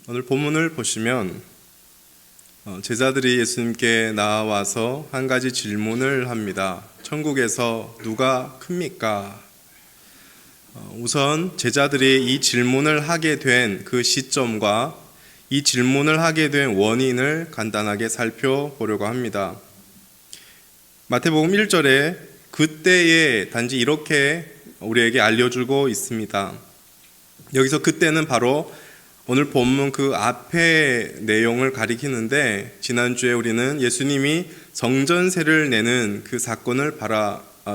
오늘 본문을 보시면 제자들이 예수님께 나와서 한 가지 질문을 합니다. 천국에서 누가 큽니까? 우선 제자들이 이 질문을 하게 된 그 시점과 이 질문을 하게 된 원인을 간단하게 살펴보려고 합니다. 마태복음 1절에 그때에 단지 이렇게 우리에게 알려주고 있습니다. 여기서 그때는 바로 오늘 본문 그 앞의 내용을 가리키는데, 지난주에 우리는 예수님이 성전세를 내는 그 사건을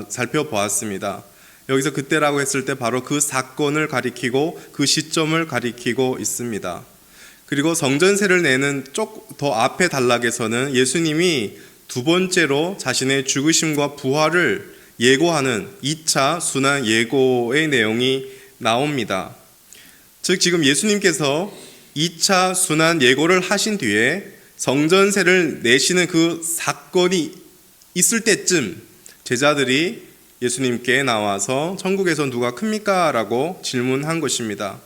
살펴보았습니다. 여기서 그때라고 했을 때 바로 그 사건을 가리키고 그 시점을 가리키고 있습니다. 그리고 성전세를 내는 쪽 더 앞에 단락에서는 예수님이 두 번째로 자신의 죽으심과 부활을 예고하는 2차 순환 예고의 내용이 나옵니다. 즉 지금 예수님께서 2차 순환 예고를 하신 뒤에 성전세를 내시는 그 사건이 있을 때쯤 제자들이 예수님께 나와서 천국에서 누가 큽니까? 라고 질문한 것입니다.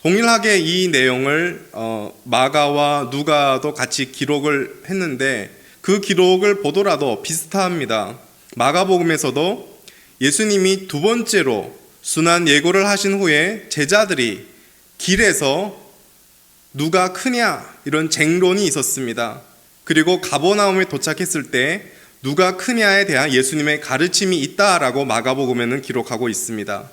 동일하게 이 내용을 마가와 누가도 같이 기록을 했는데 그 기록을 보더라도 비슷합니다. 마가복음에서도 예수님이 두 번째로 순환 예고를 하신 후에 제자들이 길에서 누가 크냐 이런 쟁론이 있었습니다. 그리고 가버나움에 도착했을 때 누가 크냐에 대한 예수님의 가르침이 있다라고 마가복음에는 기록하고 있습니다.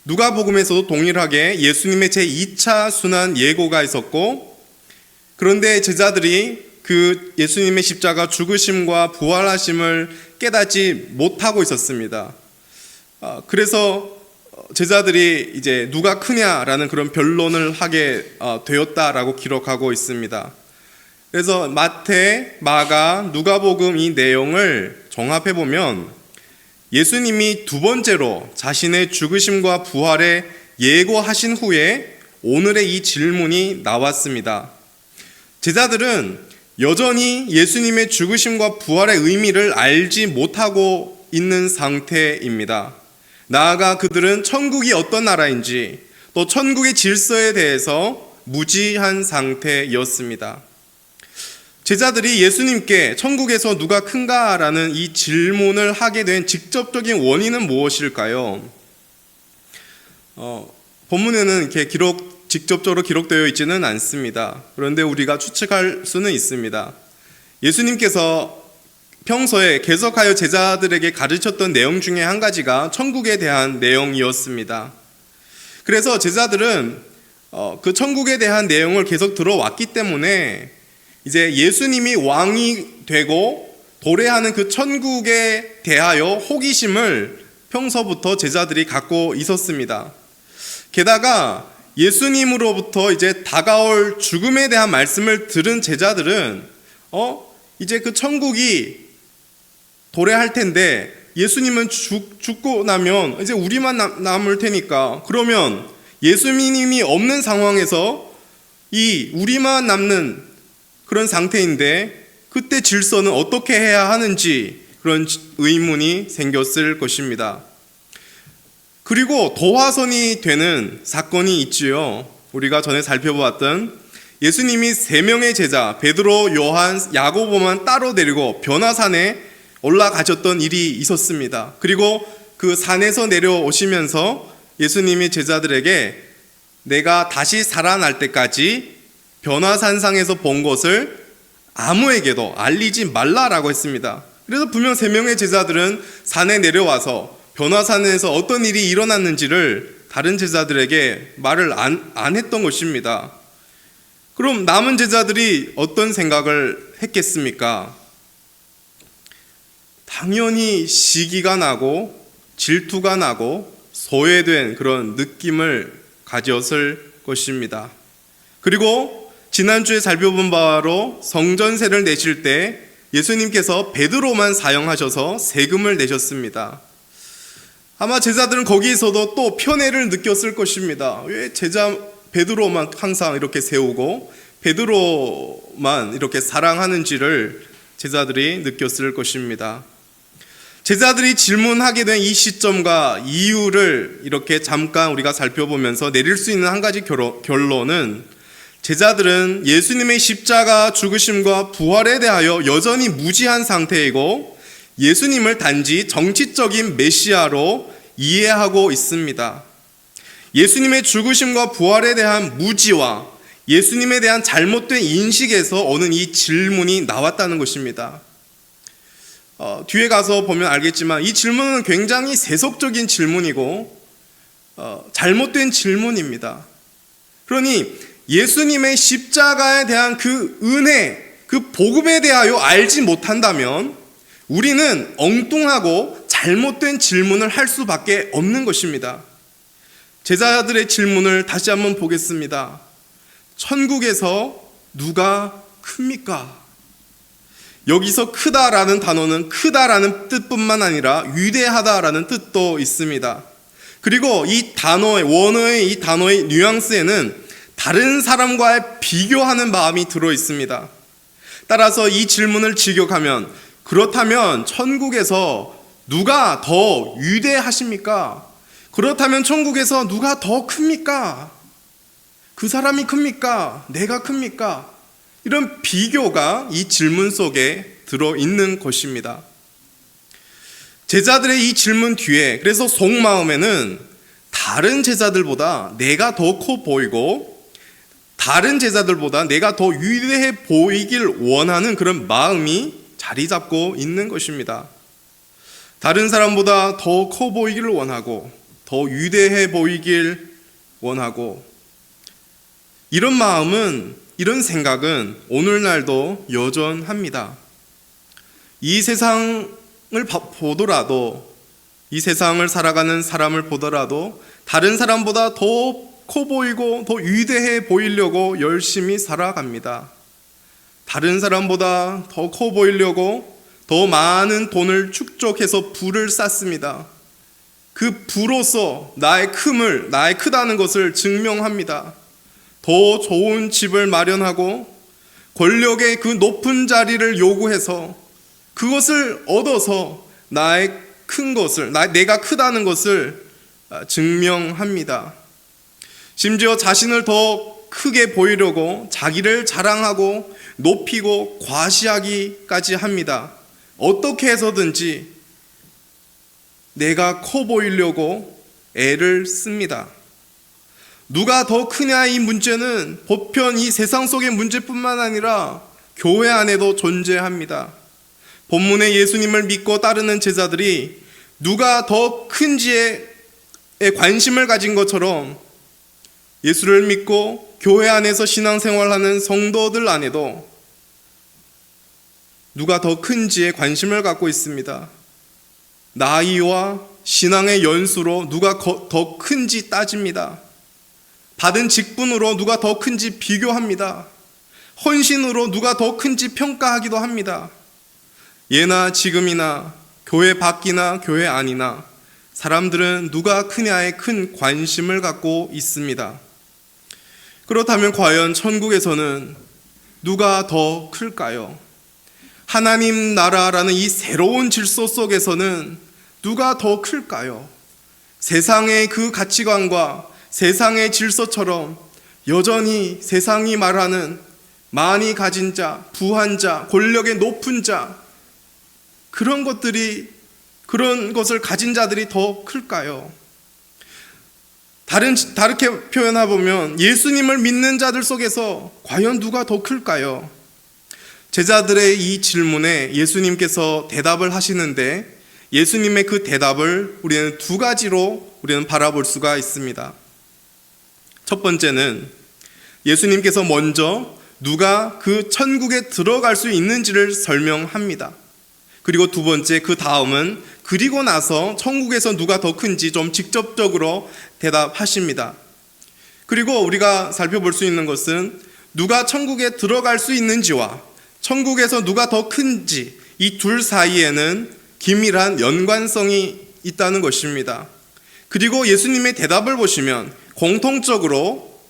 누가복음에서도 동일하게 예수님의 제2차 순환 예고가 있었고, 그런데 제자들이 그 예수님의 십자가 죽으심과 부활하심을 깨닫지 못하고 있었습니다. 그래서 제자들이 이제 누가 크냐라는 그런 변론을 하게 되었다라고 기록하고 있습니다. 그래서 마태, 마가, 누가복음 이 내용을 종합해 보면 예수님이 두 번째로 자신의 죽으심과 부활에 예고하신 후에 오늘의 이 질문이 나왔습니다. 제자들은 여전히 예수님의 죽으심과 부활의 의미를 알지 못하고 있는 상태입니다. 나아가 그들은 천국이 어떤 나라인지 또 천국의 질서에 대해서 무지한 상태였습니다. 제자들이 예수님께 천국에서 누가 큰가라는 이 질문을 하게 된 직접적인 원인은 무엇일까요? 본문에는 이렇게 직접적으로 기록되어 있지는 않습니다. 그런데 우리가 추측할 수는 있습니다. 예수님께서 평소에 계속하여 제자들에게 가르쳤던 내용 중에 한 가지가 천국에 대한 내용이었습니다. 그래서 제자들은 그 천국에 대한 내용을 계속 들어왔기 때문에 이제 예수님이 왕이 되고 도래하는 그 천국에 대하여 호기심을 평소부터 제자들이 갖고 있었습니다. 게다가 예수님으로부터 이제 다가올 죽음에 대한 말씀을 들은 제자들은 이제 그 천국이 도래할 텐데 예수님은 죽고 나면 이제 우리만 남을 테니까, 그러면 예수님이 없는 상황에서 이 우리만 남는 그런 상태인데 그때 질서는 어떻게 해야 하는지 그런 의문이 생겼을 것입니다. 그리고 도화선이 되는 사건이 있지요. 우리가 전에 살펴보았던 예수님이 3명의 제자 베드로, 요한, 야고보만 따로 데리고 변화산에 올라가셨던 일이 있었습니다. 그리고 그 산에서 내려오시면서 예수님이 제자들에게 내가 다시 살아날 때까지 변화산상에서 본 것을 아무에게도 알리지 말라라고 했습니다. 그래서 분명 3명의 제자들은 산에 내려와서 변화산에서 어떤 일이 일어났는지를 다른 제자들에게 말을 안 했던 것입니다. 그럼 남은 제자들이 어떤 생각을 했겠습니까? 당연히 시기가 나고 질투가 나고 소외된 그런 느낌을 가졌을 것입니다. 그리고 지난주에 살펴본 바로 성전세를 내실 때 예수님께서 베드로만 사용하셔서 세금을 내셨습니다. 아마 제자들은 거기에서도 또 편애를 느꼈을 것입니다. 왜 제자 베드로만 항상 이렇게 세우고 베드로만 이렇게 사랑하는지를 제자들이 느꼈을 것입니다. 제자들이 질문하게 된 이 시점과 이유를 이렇게 잠깐 우리가 살펴보면서 내릴 수 있는 한 가지 결론은 제자들은 예수님의 십자가 죽으심과 부활에 대하여 여전히 무지한 상태이고 예수님을 단지 정치적인 메시아로 이해하고 있습니다. 예수님의 죽으심과 부활에 대한 무지와 예수님에 대한 잘못된 인식에서 오는 이 질문이 나왔다는 것입니다. 뒤에 가서 보면 알겠지만 이 질문은 굉장히 세속적인 질문이고 잘못된 질문입니다. 그러니 예수님의 십자가에 대한 그 은혜, 그 복음에 대하여 알지 못한다면 우리는 엉뚱하고 잘못된 질문을 할 수밖에 없는 것입니다. 제자들의 질문을 다시 한번 보겠습니다. 천국에서 누가 큽니까? 여기서 크다라는 단어는 크다라는 뜻뿐만 아니라 위대하다라는 뜻도 있습니다. 그리고 이 단어의 원어의 이 단어의 뉘앙스에는 다른 사람과의 비교하는 마음이 들어 있습니다. 따라서 이 질문을 직역하면 그렇다면 천국에서 누가 더 위대하십니까? 그렇다면 천국에서 누가 더 큽니까? 그 사람이 큽니까? 내가 큽니까? 이런 비교가 이 질문 속에 들어있는 것입니다. 제자들의 이 질문 뒤에 그래서 속마음에는 다른 제자들보다 내가 더 커 보이고 다른 제자들보다 내가 더 위대해 보이길 원하는 그런 마음이 자리 잡고 있는 것입니다. 다른 사람보다 더 커 보이기를 원하고 더 위대해 보이길 원하고 이런 마음은 이런 생각은 오늘날도 여전합니다. 이 세상을 보더라도 이 세상을 살아가는 사람을 보더라도 다른 사람보다 더 커 보이고 더 위대해 보이려고 열심히 살아갑니다. 다른 사람보다 더 커 보이려고 더 많은 돈을 축적해서 부를 쌓습니다. 그 부로서 나의 큼을, 나의 크다는 것을 증명합니다. 더 좋은 집을 마련하고 권력의 그 높은 자리를 요구해서 그것을 얻어서 나의 큰 것을, 내가 크다는 것을 증명합니다. 심지어 자신을 더 크게 보이려고 자기를 자랑하고 높이고 과시하기까지 합니다. 어떻게 해서든지 내가 커 보이려고 애를 씁니다. 누가 더 크냐 이 문제는 보편 이 세상 속의 문제뿐만 아니라 교회 안에도 존재합니다. 본문에 예수님을 믿고 따르는 제자들이 누가 더 큰지에 관심을 가진 것처럼 예수를 믿고 교회 안에서 신앙생활하는 성도들 안에도 누가 더 큰지에 관심을 갖고 있습니다. 나이와 신앙의 연수로 누가 더 큰지 따집니다. 받은 직분으로 누가 더 큰지 비교합니다. 헌신으로 누가 더 큰지 평가하기도 합니다. 예나 지금이나 교회 밖이나 교회 안이나 사람들은 누가 크냐에 큰 관심을 갖고 있습니다. 그렇다면 과연 천국에서는 누가 더 클까요? 하나님 나라라는 이 새로운 질서 속에서는 누가 더 클까요? 세상의 그 가치관과 세상의 질서처럼 여전히 세상이 말하는 많이 가진 자, 부한 자, 권력의 높은 자 그런 것을 가진 자들이 더 클까요? 다르게 표현해보면 예수님을 믿는 자들 속에서 과연 누가 더 클까요? 제자들의 이 질문에 예수님께서 대답을 하시는데 예수님의 그 대답을 우리는 두 가지로 우리는 바라볼 수가 있습니다. 첫 번째는 예수님께서 먼저 누가 그 천국에 들어갈 수 있는지를 설명합니다. 그리고 두 번째 그 다음은 그리고 나서 천국에서 누가 더 큰지 좀 직접적으로 대답하십니다. 그리고 우리가 살펴볼 수 있는 것은 누가 천국에 들어갈 수 있는지와 천국에서 누가 더 큰지 이 둘 사이에는 긴밀한 연관성이 있다는 것입니다. 그리고 예수님의 대답을 보시면 공통적으로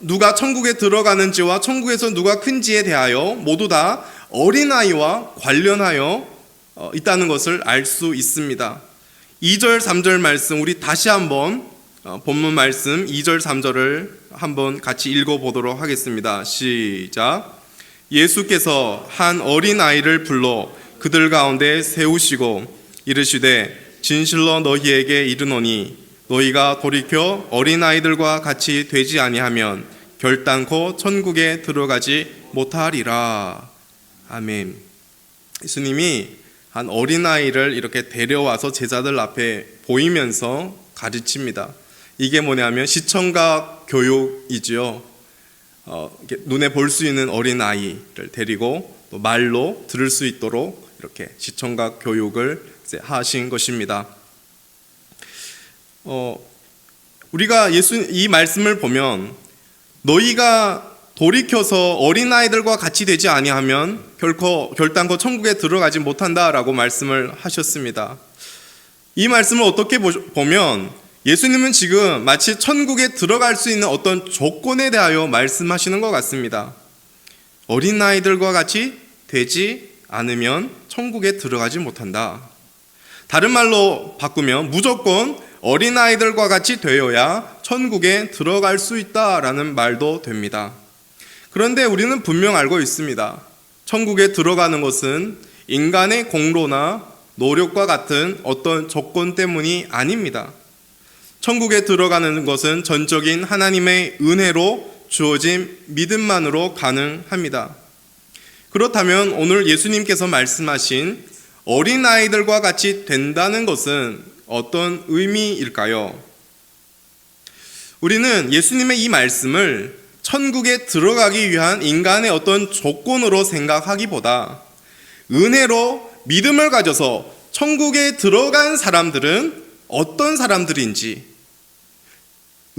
누가 천국에 들어가는지와 천국에서 누가 큰지에 대하여 모두 다 어린아이와 관련하여 있다는 것을 알 수 있습니다. 2절, 3절 말씀 우리 다시 한번 본문 말씀 2절 3절을 한번 같이 읽어보도록 하겠습니다. 시작. 예수께서 한 어린아이를 불러 그들 가운데 세우시고 이르시되 진실로 너희에게 이르노니 너희가 돌이켜 어린아이들과 같이 되지 아니하면 결단코 천국에 들어가지 못하리라. 아멘. 예수님이 한 어린아이를 이렇게 데려와서 제자들 앞에 보이면서 가르칩니다. 이게 뭐냐면 시청각 교육이지요. 눈에 볼 수 있는 어린아이를 데리고 또 말로 들을 수 있도록 이렇게 시청각 교육을 하신 것입니다. 우리가 이 말씀을 보면 너희가 돌이켜서 어린아이들과 같이 되지 아니하면 결단코 천국에 들어가지 못한다라고 말씀을 하셨습니다. 이 말씀을 어떻게 보면 예수님은 지금 마치 천국에 들어갈 수 있는 어떤 조건에 대하여 말씀하시는 것 같습니다. 어린아이들과 같이 되지 않으면 천국에 들어가지 못한다. 다른 말로 바꾸면 무조건 어린아이들과 같이 되어야 천국에 들어갈 수 있다라는 말도 됩니다. 그런데 우리는 분명 알고 있습니다. 천국에 들어가는 것은 인간의 공로나 노력과 같은 어떤 조건 때문이 아닙니다. 천국에 들어가는 것은 전적인 하나님의 은혜로 주어진 믿음만으로 가능합니다. 그렇다면 오늘 예수님께서 말씀하신 어린아이들과 같이 된다는 것은 어떤 의미일까요? 우리는 예수님의 이 말씀을 천국에 들어가기 위한 인간의 어떤 조건으로 생각하기보다 은혜로 믿음을 가져서 천국에 들어간 사람들은 어떤 사람들인지,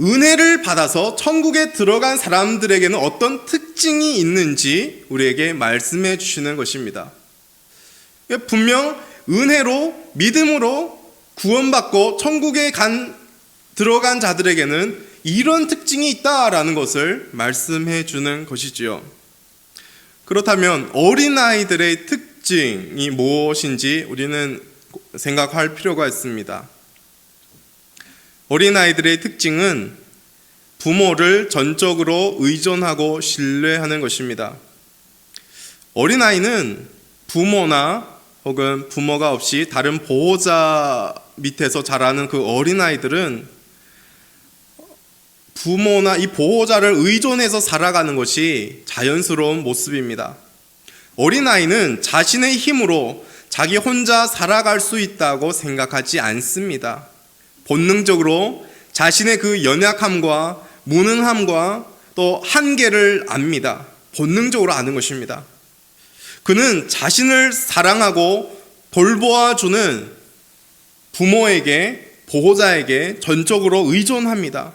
은혜를 받아서 천국에 들어간 사람들에게는 어떤 특징이 있는지 우리에게 말씀해 주시는 것입니다. 분명 은혜로 믿음으로 구원받고 천국에 들어간 자들에게는 이런 특징이 있다라는 것을 말씀해 주는 것이지요. 그렇다면 어린아이들의 특징이 무엇인지 우리는 생각할 필요가 있습니다. 어린아이들의 특징은 부모를 전적으로 의존하고 신뢰하는 것입니다. 어린아이는 부모나 혹은 부모가 없이 다른 보호자 밑에서 자라는 그 어린아이들은 부모나 이 보호자를 의존해서 살아가는 것이 자연스러운 모습입니다. 어린아이는 자신의 힘으로 자기 혼자 살아갈 수 있다고 생각하지 않습니다. 본능적으로 자신의 그 연약함과 무능함과 또 한계를 압니다. 본능적으로 아는 것입니다. 그는 자신을 사랑하고 돌보아주는 부모에게, 보호자에게 전적으로 의존합니다.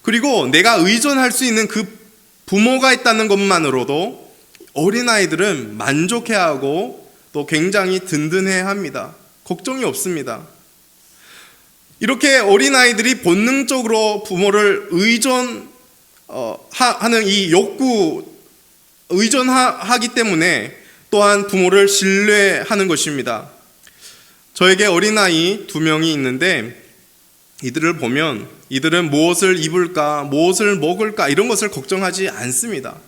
그리고 내가 의존할 수 있는 그 부모가 있다는 것만으로도 어린아이들은 만족해하고 또 굉장히 든든해합니다. 걱정이 없습니다. 이렇게 어린아이들이 본능적으로 부모를 의존하는 이 욕구, 의존하기 때문에 또한 부모를 신뢰하는 것입니다. 저에게 어린아이 2명이 있는데 이들을 보면 이들은 무엇을 입을까, 무엇을 먹을까 이런 것을 걱정하지 않습니다.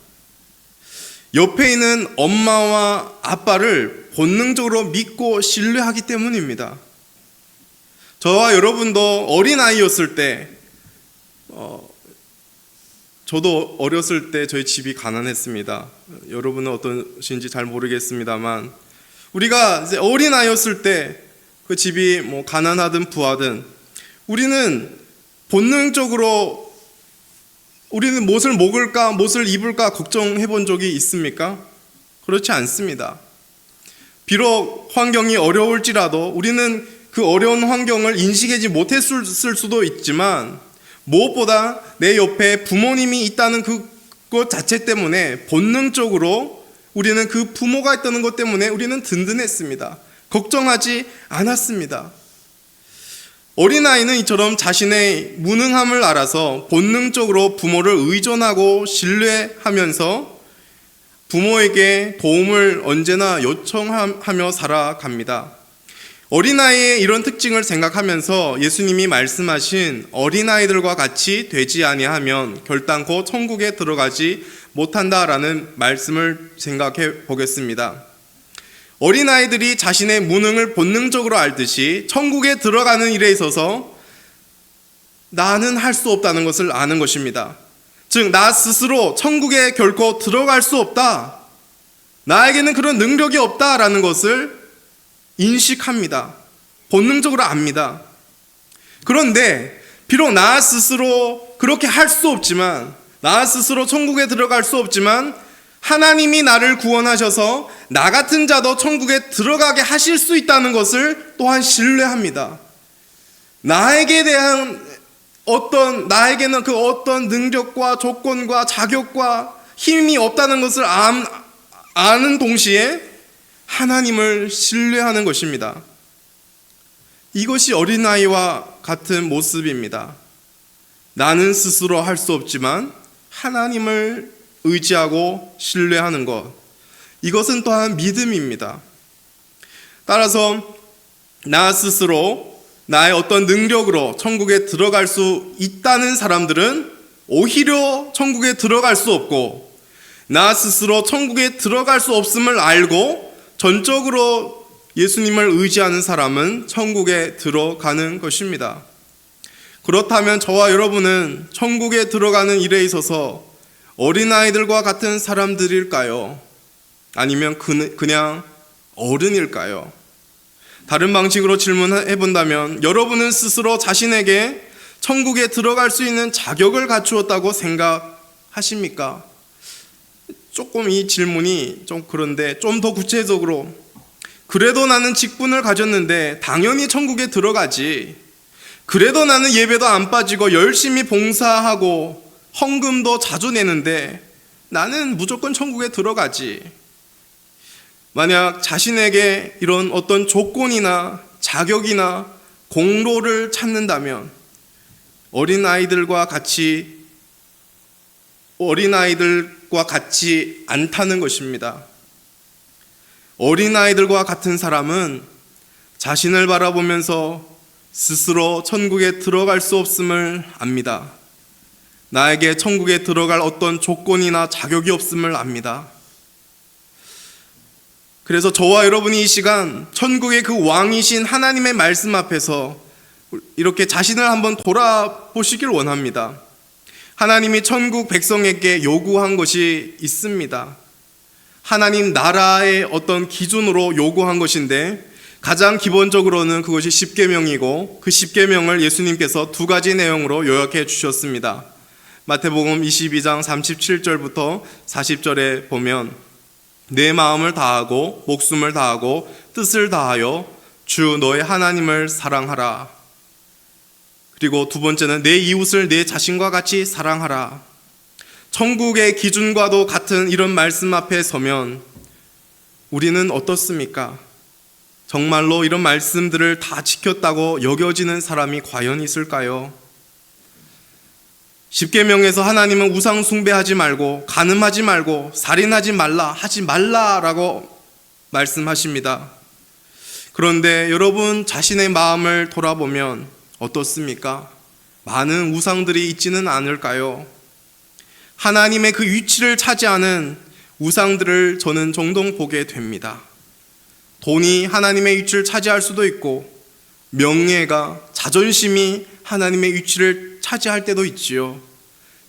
옆에 있는 엄마와 아빠를 본능적으로 믿고 신뢰하기 때문입니다. 저와 여러분도 어린아이였을 때, 저도 어렸을 때 저희 집이 가난했습니다. 여러분은 어떠신지 잘 모르겠습니다만 우리가 이제 어린아이였을 때 그 집이 뭐 가난하든 부하든 우리는 본능적으로 우리는 무엇을 먹을까, 무엇을 입을까 걱정해 본 적이 있습니까? 그렇지 않습니다. 비록 환경이 어려울지라도 우리는 그 어려운 환경을 인식하지 못했을 수도 있지만 무엇보다 내 옆에 부모님이 있다는 그것 자체 때문에 본능적으로 우리는 그 부모가 있다는 것 때문에 우리는 든든했습니다. 걱정하지 않았습니다. 어린아이는 이처럼 자신의 무능함을 알아서 본능적으로 부모를 의존하고 신뢰하면서 부모에게 도움을 언제나 요청하며 살아갑니다. 어린아이의 이런 특징을 생각하면서 예수님이 말씀하신 어린아이들과 같이 되지 아니하면 결단코 천국에 들어가지 못한다라는 말씀을 생각해 보겠습니다. 어린아이들이 자신의 무능을 본능적으로 알듯이 천국에 들어가는 일에 있어서 나는 할 수 없다는 것을 아는 것입니다. 즉, 나 스스로 천국에 결코 들어갈 수 없다, 나에게는 그런 능력이 없다라는 것을 인식합니다. 본능적으로 압니다. 그런데 비록 나 스스로 그렇게 할 수 없지만, 나 스스로 천국에 들어갈 수 없지만 하나님이 나를 구원하셔서 나 같은 자도 천국에 들어가게 하실 수 있다는 것을 또한 신뢰합니다. 나에게는 그 어떤 능력과 조건과 자격과 힘이 없다는 것을 아는 동시에 하나님을 신뢰하는 것입니다. 이것이 어린아이와 같은 모습입니다. 나는 스스로 할 수 없지만 하나님을 의지하고 신뢰하는 것, 이것은 또한 믿음입니다. 따라서 나 스스로 나의 어떤 능력으로 천국에 들어갈 수 있다는 사람들은 오히려 천국에 들어갈 수 없고, 나 스스로 천국에 들어갈 수 없음을 알고 전적으로 예수님을 의지하는 사람은 천국에 들어가는 것입니다. 그렇다면 저와 여러분은 천국에 들어가는 일에 있어서 어린아이들과 같은 사람들일까요? 아니면 그냥 어른일까요? 다른 방식으로 질문해 본다면, 여러분은 스스로 자신에게 천국에 들어갈 수 있는 자격을 갖추었다고 생각하십니까? 조금 이 질문이 좀 그런데 좀 더 구체적으로, 그래도 나는 직분을 가졌는데 당연히 천국에 들어가지, 그래도 나는 예배도 안 빠지고 열심히 봉사하고 헌금도 자주 내는데 나는 무조건 천국에 들어가지. 만약 자신에게 이런 어떤 조건이나 자격이나 공로를 찾는다면 어린아이들과 같지 않다는 것입니다. 어린아이들과 같은 사람은 자신을 바라보면서 스스로 천국에 들어갈 수 없음을 압니다. 나에게 천국에 들어갈 어떤 조건이나 자격이 없음을 압니다. 그래서 저와 여러분이 이 시간 천국의 그 왕이신 하나님의 말씀 앞에서 이렇게 자신을 한번 돌아보시길 원합니다. 하나님이 천국 백성에게 요구한 것이 있습니다. 하나님 나라의 어떤 기준으로 요구한 것인데, 가장 기본적으로는 그것이 십계명이고, 그 십계명을 예수님께서 두 가지 내용으로 요약해 주셨습니다. 마태복음 22장 37절부터 40절에 보면, 내 마음을 다하고 목숨을 다하고 뜻을 다하여 주 너의 하나님을 사랑하라. 그리고 두 번째는 내 이웃을 내 자신과 같이 사랑하라. 천국의 기준과도 같은 이런 말씀 앞에 서면 우리는 어떻습니까? 정말로 이런 말씀들을 다 지켰다고 여겨지는 사람이 과연 있을까요? 십계명에서 하나님은 우상 숭배하지 말고, 간음하지 말고, 살인하지 말라, 하지 말라라고 말씀하십니다. 그런데 여러분 자신의 마음을 돌아보면 어떻습니까? 많은 우상들이 있지는 않을까요? 하나님의 그 위치를 차지하는 우상들을 저는 종종 보게 됩니다. 돈이 하나님의 위치를 차지할 수도 있고, 명예가, 자존심이 하나님의 위치를 차지할 때도 있지요.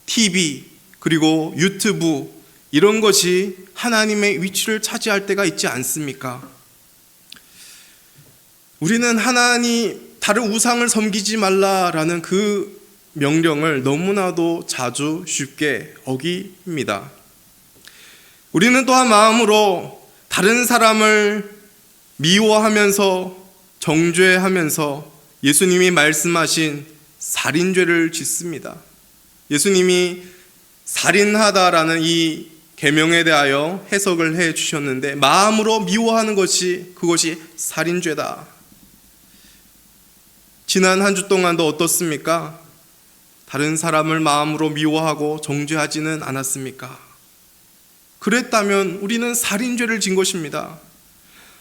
TV 그리고 유튜브, 이런 것이 하나님의 위치를 차지할 때가 있지 않습니까? 우리는 다른 우상을 섬기지 말라라는 그 명령을 너무나도 자주 쉽게 어깁니다. 우리는 또한 마음으로 다른 사람을 미워하면서 정죄하면서 예수님이 말씀하신 살인죄를 짓습니다. 예수님이 살인하다라는 이 계명에 대하여 해석을 해 주셨는데, 마음으로 미워하는 그것이 살인죄다. 지난 한 주 동안도 어떻습니까? 다른 사람을 마음으로 미워하고 정죄하지는 않았습니까? 그랬다면 우리는 살인죄를 진 것입니다.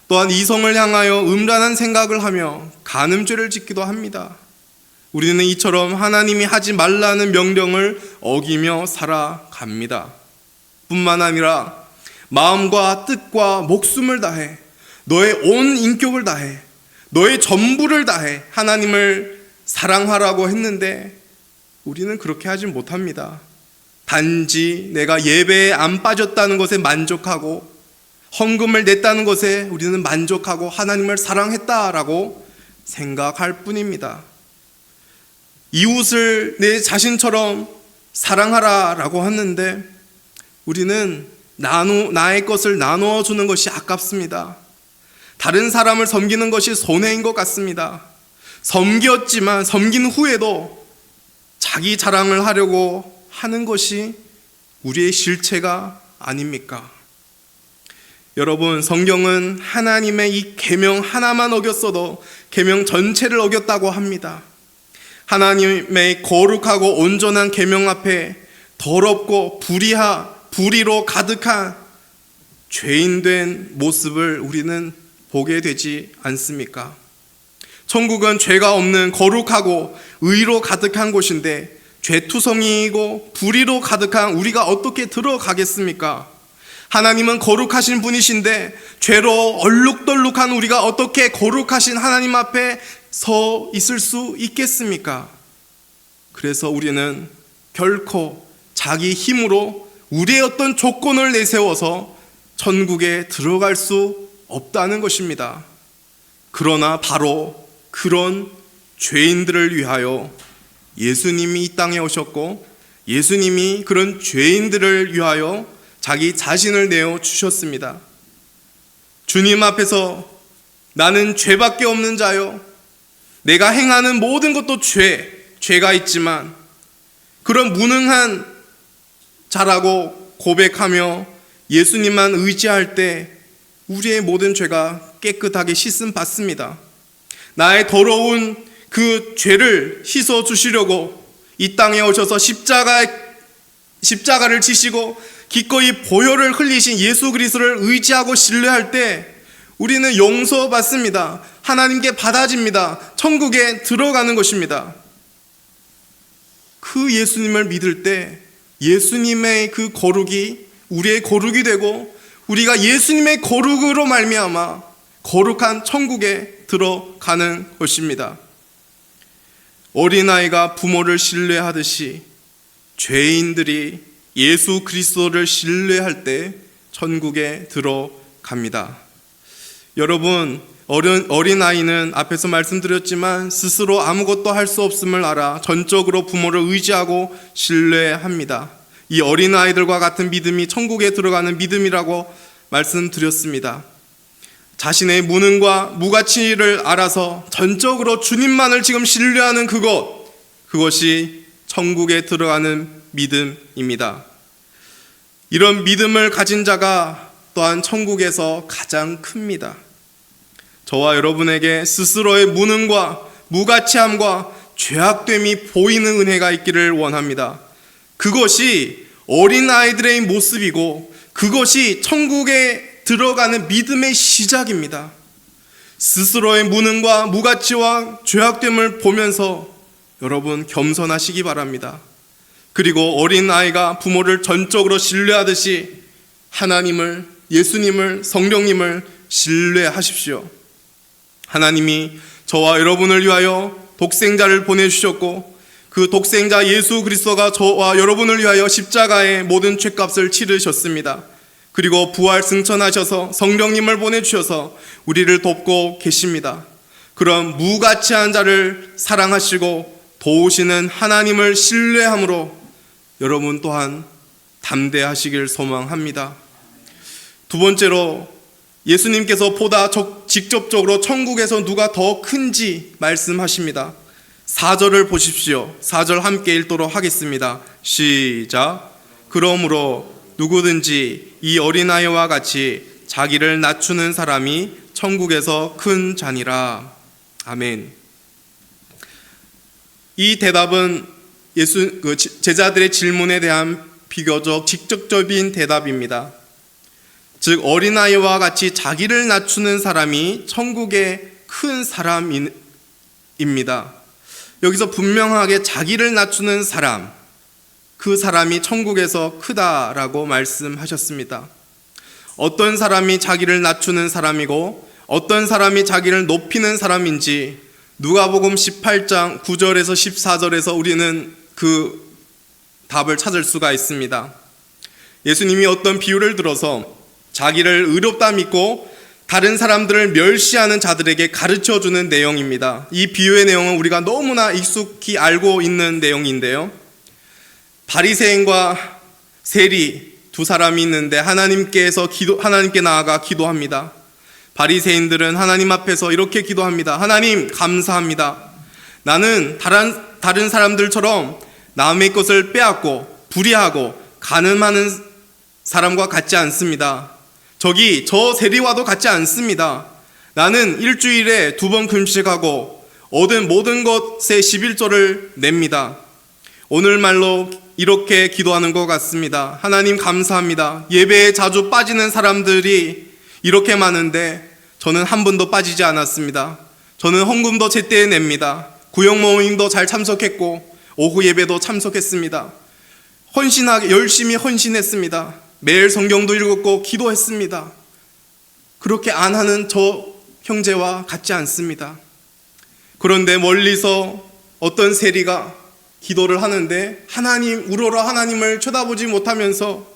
또한 이성을 향하여 음란한 생각을 하며 간음죄를 짓기도 합니다. 우리는 이처럼 하나님이 하지 말라는 명령을 어기며 살아갑니다. 뿐만 아니라 마음과 뜻과 목숨을 다해, 너의 온 인격을 다해, 너의 전부를 다해 하나님을 사랑하라고 했는데 우리는 그렇게 하지 못합니다. 단지 내가 예배에 안 빠졌다는 것에 만족하고 헌금을 냈다는 것에 우리는 만족하고 하나님을 사랑했다라고 생각할 뿐입니다. 이웃을 내 자신처럼 사랑하라라고 하는데 우리는 나의 것을 나누어 주는 것이 아깝습니다. 다른 사람을 섬기는 것이 손해인 것 같습니다. 섬겼지만 섬긴 후에도 자기 자랑을 하려고 하는 것이 우리의 실체가 아닙니까? 여러분, 성경은 하나님의 이 계명 하나만 어겼어도 계명 전체를 어겼다고 합니다. 하나님의 거룩하고 온전한 계명 앞에 더럽고 불의로 가득한 죄인된 모습을 우리는 보게 되지 않습니까? 천국은 죄가 없는 거룩하고 의로 가득한 곳인데 죄투성이이고 불의로 가득한 우리가 어떻게 들어가겠습니까? 하나님은 거룩하신 분이신데 죄로 얼룩덜룩한 우리가 어떻게 거룩하신 하나님 앞에 서 있을 수 있겠습니까? 그래서 우리는 결코 자기 힘으로 우리의 어떤 조건을 내세워서 천국에 들어갈 수 없다는 것입니다. 그러나 바로 그런 죄인들을 위하여 예수님이 이 땅에 오셨고 예수님이 그런 죄인들을 위하여 자기 자신을 내어 주셨습니다. 주님 앞에서 나는 죄밖에 없는 자요, 내가 행하는 모든 것도 죄가 있지만 그런 무능한 자라고 고백하며 예수님만 의지할 때 우리의 모든 죄가 깨끗하게 씻음 받습니다. 나의 더러운 그 죄를 씻어 주시려고 이 땅에 오셔서 십자가를 지시고 기꺼이 보혈을 흘리신 예수 그리스도를 의지하고 신뢰할 때 우리는 용서받습니다. 하나님께 받아집니다. 천국에 들어가는 것입니다. 그 예수님을 믿을 때 예수님의 그 거룩이 우리의 거룩이 되고 우리가 예수님의 거룩으로 말미암아 거룩한 천국에 들어가는 것입니다. 어린아이가 부모를 신뢰하듯이 죄인들이 예수 그리스도를 신뢰할 때 천국에 들어갑니다. 여러분, 어린아이는 앞에서 말씀드렸지만 스스로 아무것도 할 수 없음을 알아 전적으로 부모를 의지하고 신뢰합니다. 이 어린아이들과 같은 믿음이 천국에 들어가는 믿음이라고 말씀드렸습니다. 자신의 무능과 무가치를 알아서 전적으로 주님만을 지금 신뢰하는 그것이 천국에 들어가는 믿음입니다. 이런 믿음을 가진 자가 또한 천국에서 가장 큽니다. 저와 여러분에게 스스로의 무능과 무가치함과 죄악됨이 보이는 은혜가 있기를 원합니다. 그것이 어린아이들의 모습이고 그것이 천국에 들어가는 믿음의 시작입니다. 스스로의 무능과 무가치와 죄악됨을 보면서 여러분 겸손하시기 바랍니다. 그리고 어린아이가 부모를 전적으로 신뢰하듯이 하나님을, 예수님을, 성령님을 신뢰하십시오. 하나님이 저와 여러분을 위하여 독생자를 보내주셨고 그 독생자 예수 그리스도가 저와 여러분을 위하여 십자가의 모든 죄값을 치르셨습니다. 그리고 부활 승천하셔서 성령님을 보내주셔서 우리를 돕고 계십니다. 그런 무가치한 자를 사랑하시고 도우시는 하나님을 신뢰함으로 여러분 또한 담대하시길 소망합니다. 두 번째로 예수님께서 보다 직접적으로 천국에서 누가 더 큰지 말씀하십니다. 4절을 보십시오. 4절 함께 읽도록 하겠습니다. 시작. 그러므로 누구든지 이 어린아이와 같이 자기를 낮추는 사람이 천국에서 큰 자니라. 아멘. 이 대답은 제자들의 질문에 대한 비교적 직접적인 대답입니다. 즉 어린아이와 같이 자기를 낮추는 사람이 천국의 큰 사람입니다. 여기서 분명하게 자기를 낮추는 사람, 그 사람이 천국에서 크다라고 말씀하셨습니다. 어떤 사람이 자기를 낮추는 사람이고 어떤 사람이 자기를 높이는 사람인지 누가복음 18장 9절에서 14절에서 우리는 그 답을 찾을 수가 있습니다. 예수님이 어떤 비유를 들어서 자기를 의롭다 믿고 다른 사람들을 멸시하는 자들에게 가르쳐주는 내용입니다. 이 비유의 내용은 우리가 너무나 익숙히 알고 있는 내용인데요. 바리새인과 세리 두 사람이 있는데 하나님께 나아가 기도합니다. 바리새인들은 하나님 앞에서 이렇게 기도합니다. 하나님 감사합니다. 나는 다른 사람들처럼 남의 것을 빼앗고 불의하고 간음하는 사람과 같지 않습니다. 저 세리와도 같지 않습니다. 나는 일주일에 2번 금식하고 얻은 모든 것의 11조를 냅니다. 오늘 말로 이렇게 기도하는 것 같습니다. 하나님 감사합니다. 예배에 자주 빠지는 사람들이 이렇게 많은데 저는 한 번도 빠지지 않았습니다. 저는 헌금도 제때에 냅니다. 구역 모임도 잘 참석했고 오후 예배도 참석했습니다. 헌신하게 열심히 헌신했습니다. 매일 성경도 읽었고 기도했습니다. 그렇게 안 하는 저 형제와 같지 않습니다. 그런데 멀리서 어떤 세리가 기도를 하는데 우러러 하나님을 쳐다보지 못하면서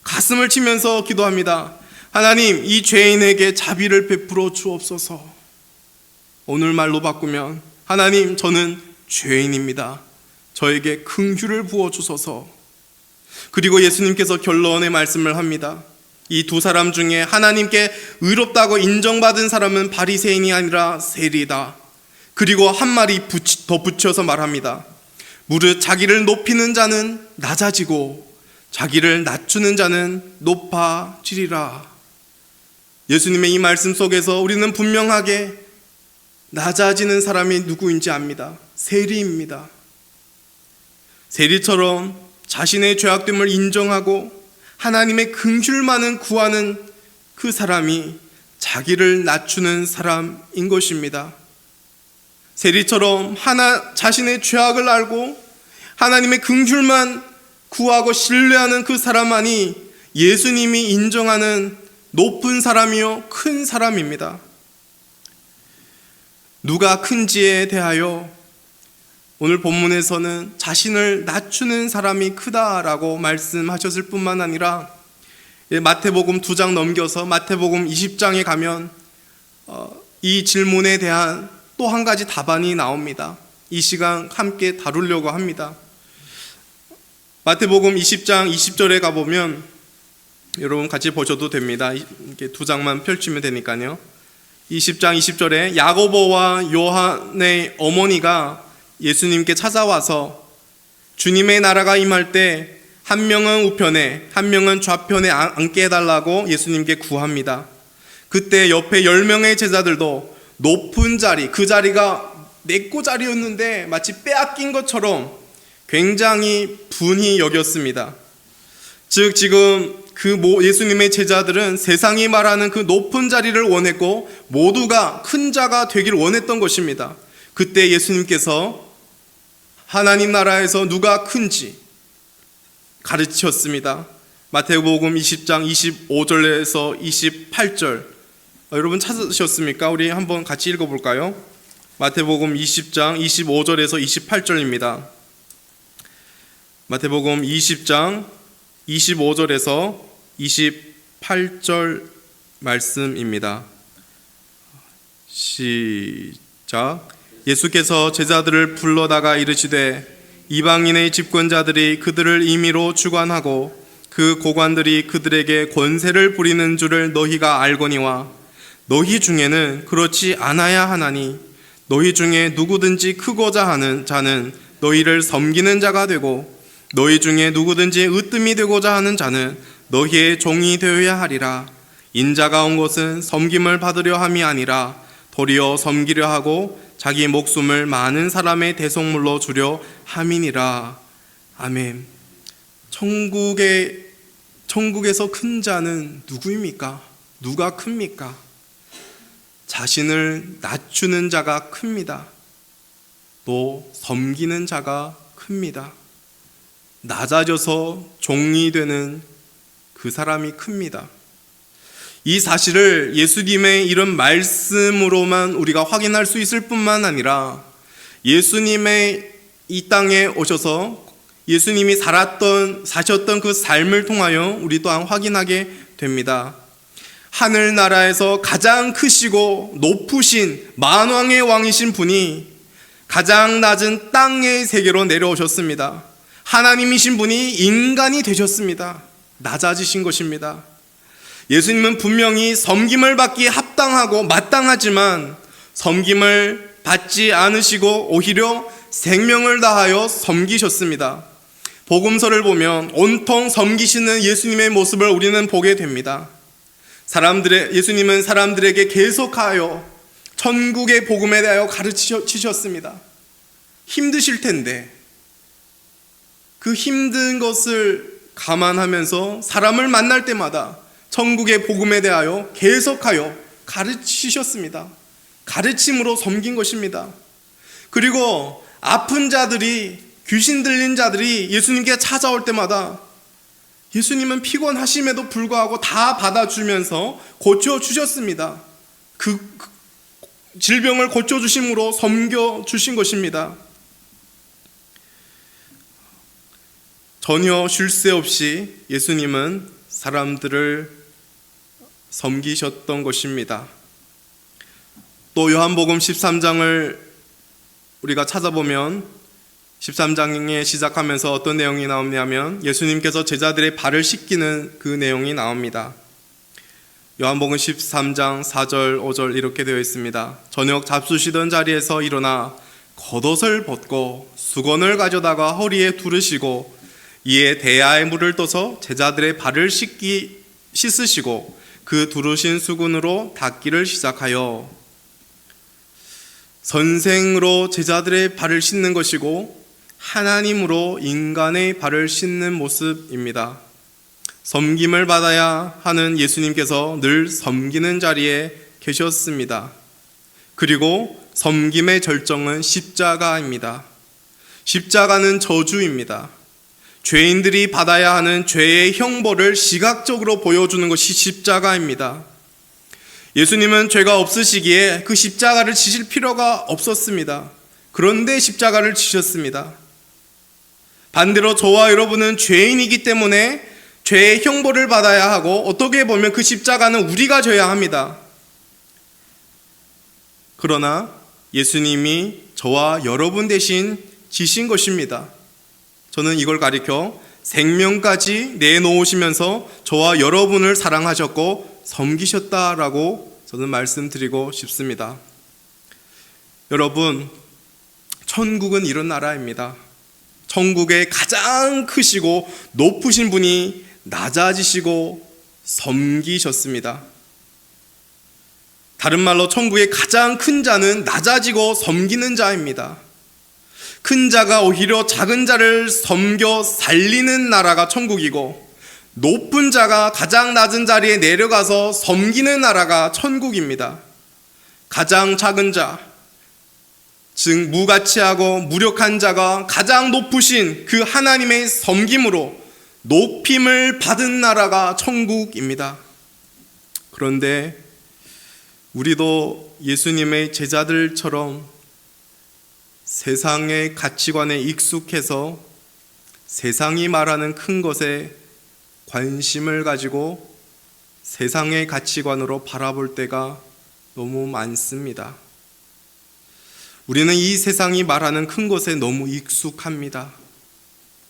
가슴을 치면서 기도합니다. 하나님, 이 죄인에게 자비를 베풀어 주옵소서. 오늘 말로 바꾸면 하나님, 저는 죄인입니다. 저에게 긍휼을 부어 주소서. 그리고 예수님께서 결론의 말씀을 합니다. 이 두 사람 중에 하나님께 의롭다고 인정받은 사람은 바리새인이 아니라 세리다. 그리고 한 말이 더 붙여서 말합니다. 무릇 자기를 높이는 자는 낮아지고 자기를 낮추는 자는 높아지리라. 예수님의 이 말씀 속에서 우리는 분명하게 낮아지는 사람이 누구인지 압니다. 세리입니다. 세리처럼 자신의 죄악됨을 인정하고 하나님의 긍휼만을 구하는 그 사람이 자기를 낮추는 사람인 것입니다. 세리처럼 자신의 죄악을 알고 하나님의 긍휼만 구하고 신뢰하는 그 사람만이 예수님이 인정하는 높은 사람이요 큰 사람입니다. 누가 큰지에 대하여 오늘 본문에서는 자신을 낮추는 사람이 크다라고 말씀하셨을 뿐만 아니라 마태복음 2장 넘겨서 마태복음 20장에 가면 이 질문에 대한 또 한 가지 답안이 나옵니다. 이 시간 함께 다루려고 합니다. 마태복음 20장 20절에 가보면 여러분 같이 보셔도 됩니다. 이렇게 2장만 펼치면 되니까요. 20장 20절에 야고보와 요한의 어머니가 예수님께 찾아와서 주님의 나라가 임할 때 한 명은 우편에 한 명은 좌편에 앉게 해달라고 예수님께 구합니다. 그때 옆에 10명의 제자들도 높은 자리, 그 자리가 내꺼 자리였는데 마치 빼앗긴 것처럼 굉장히 분히 여겼습니다. 즉 지금 예수님의 제자들은 세상이 말하는 그 높은 자리를 원했고 모두가 큰 자가 되길 원했던 것입니다. 그때 예수님께서 하나님 나라에서 누가 큰지 가르치셨습니다. 마태복음 20장 25절에서 28절 여러분 찾으셨습니까? 우리 한번 같이 읽어볼까요? 마태복음 20장 25절에서 28절입니다. 마태복음 20장 25절에서 28절 말씀입니다. 시작. 예수께서 제자들을 불러다가 이르시되 이방인의 집권자들이 그들을 임의로 주관하고 그 고관들이 그들에게 권세를 부리는 줄을 너희가 알거니와 너희 중에는 그렇지 않아야 하나니 너희 중에 누구든지 크고자 하는 자는 너희를 섬기는 자가 되고 너희 중에 누구든지 으뜸이 되고자 하는 자는 너희의 종이 되어야 하리라. 인자가 온 것은 섬김을 받으려 함이 아니라 도리어 섬기려 하고 자기 목숨을 많은 사람의 대속물로 주려 함이니라. 아멘. 천국에서 큰 자는 누구입니까? 누가 큽니까? 자신을 낮추는 자가 큽니다. 또 섬기는 자가 큽니다. 낮아져서 종이 되는 그 사람이 큽니다. 이 사실을 예수님의 이런 말씀으로만 우리가 확인할 수 있을 뿐만 아니라 예수님의 이 땅에 오셔서 예수님이 사셨던 그 삶을 통하여 우리 또한 확인하게 됩니다. 하늘나라에서 가장 크시고 높으신 만왕의 왕이신 분이 가장 낮은 땅의 세계로 내려오셨습니다. 하나님이신 분이 인간이 되셨습니다. 낮아지신 것입니다. 예수님은 분명히 섬김을 받기에 합당하고 마땅하지만 섬김을 받지 않으시고 오히려 생명을 다하여 섬기셨습니다. 복음서를 보면 온통 섬기시는 예수님의 모습을 우리는 보게 됩니다. 예수님은 사람들에게 계속하여 천국의 복음에 대하여 가르치셨습니다. 힘드실 텐데 그 힘든 것을 감안하면서 사람을 만날 때마다 천국의 복음에 대하여 계속하여 가르치셨습니다. 가르침으로 섬긴 것입니다. 그리고 아픈 자들이, 귀신 들린 자들이 예수님께 찾아올 때마다 예수님은 피곤하심에도 불구하고 다 받아주면서 고쳐주셨습니다. 그 질병을 고쳐주심으로 섬겨주신 것입니다. 전혀 쉴 새 없이 예수님은 사람들을 섬기셨던 것입니다. 또 요한복음 13장을 우리가 찾아보면 13장에 시작하면서 어떤 내용이 나오냐면 예수님께서 제자들의 발을 씻기는 그 내용이 나옵니다. 요한복음 13장 4절 5절 이렇게 되어 있습니다. 저녁 잡수시던 자리에서 일어나 겉옷을 벗고 수건을 가져다가 허리에 두르시고 이에 대야에 물을 떠서 제자들의 발을 씻으시고 그 두르신 수건으로 닦기를 시작하여 선생으로 제자들의 발을 씻는 것이고 하나님으로 인간의 발을 씻는 모습입니다. 섬김을 받아야 하는 예수님께서 늘 섬기는 자리에 계셨습니다. 그리고 섬김의 절정은 십자가입니다. 십자가는 저주입니다. 죄인들이 받아야 하는 죄의 형벌을 시각적으로 보여주는 것이 십자가입니다. 예수님은 죄가 없으시기에 그 십자가를 지실 필요가 없었습니다. 그런데 십자가를 지셨습니다. 반대로 저와 여러분은 죄인이기 때문에 죄의 형벌을 받아야 하고 어떻게 보면 그 십자가는 우리가 져야 합니다. 그러나 예수님이 저와 여러분 대신 지신 것입니다. 저는 이걸 가리켜 생명까지 내놓으시면서 저와 여러분을 사랑하셨고 섬기셨다라고 저는 말씀드리고 싶습니다. 여러분, 천국은 이런 나라입니다. 천국에 가장 크시고 높으신 분이 낮아지시고 섬기셨습니다. 다른 말로 천국의 가장 큰 자는 낮아지고 섬기는 자입니다. 큰 자가 오히려 작은 자를 섬겨 살리는 나라가 천국이고 높은 자가 가장 낮은 자리에 내려가서 섬기는 나라가 천국입니다. 가장 작은 자, 즉 무가치하고 무력한 자가 가장 높으신 그 하나님의 섬김으로 높임을 받은 나라가 천국입니다. 그런데 우리도 예수님의 제자들처럼 세상의 가치관에 익숙해서 세상이 말하는 큰 것에 관심을 가지고 세상의 가치관으로 바라볼 때가 너무 많습니다. 우리는 이 세상이 말하는 큰 것에 너무 익숙합니다.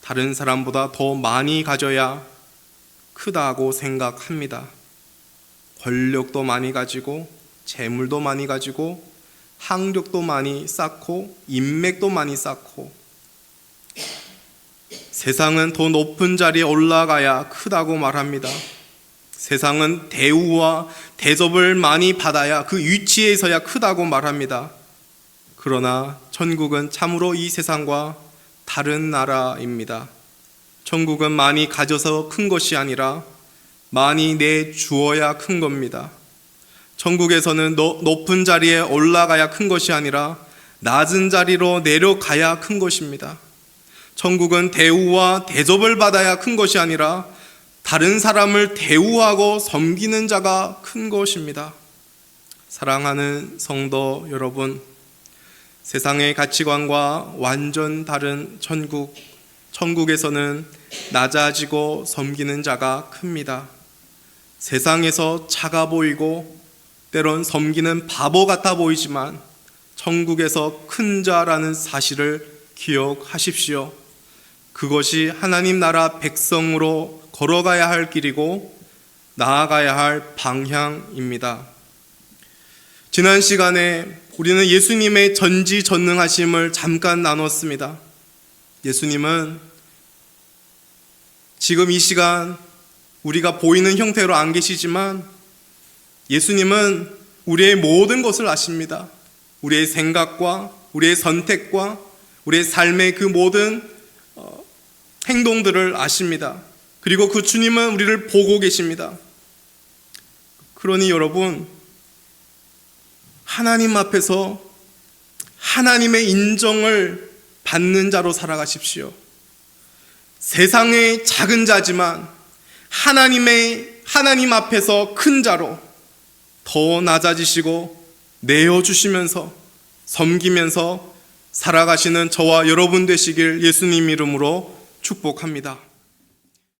다른 사람보다 더 많이 가져야 크다고 생각합니다. 권력도 많이 가지고 재물도 많이 가지고 학력도 많이 쌓고 인맥도 많이 쌓고 세상은 더 높은 자리에 올라가야 크다고 말합니다. 세상은 대우와 대접을 많이 받아야 그 위치에 있어야 크다고 말합니다. 그러나 천국은 참으로 이 세상과 다른 나라입니다. 천국은 많이 가져서 큰 것이 아니라 많이 내주어야 큰 겁니다. 천국에서는 높은 자리에 올라가야 큰 것이 아니라 낮은 자리로 내려가야 큰 것입니다. 천국은 대우와 대접을 받아야 큰 것이 아니라 다른 사람을 대우하고 섬기는 자가 큰 것입니다. 사랑하는 성도 여러분, 세상의 가치관과 완전 다른 천국에서는 낮아지고 섬기는 자가 큽니다. 세상에서 작아 보이고 때론 섬기는 바보 같아 보이지만 천국에서 큰 자라는 사실을 기억하십시오. 그것이 하나님 나라 백성으로 걸어가야 할 길이고 나아가야 할 방향입니다. 지난 시간에 우리는 예수님의 전지전능하심을 잠깐 나눴습니다. 예수님은 지금 이 시간 우리가 보이는 형태로 안 계시지만 예수님은 우리의 모든 것을 아십니다. 우리의 생각과 우리의 선택과 우리의 삶의 그 모든 행동들을 아십니다. 그리고 그 주님은 우리를 보고 계십니다. 그러니 여러분, 하나님 앞에서 하나님의 인정을 받는 자로 살아가십시오. 세상의 작은 자지만 하나님 앞에서 큰 자로 더 낮아지시고 내어주시면서 섬기면서 살아가시는 저와 여러분 되시길 예수님 이름으로 축복합니다.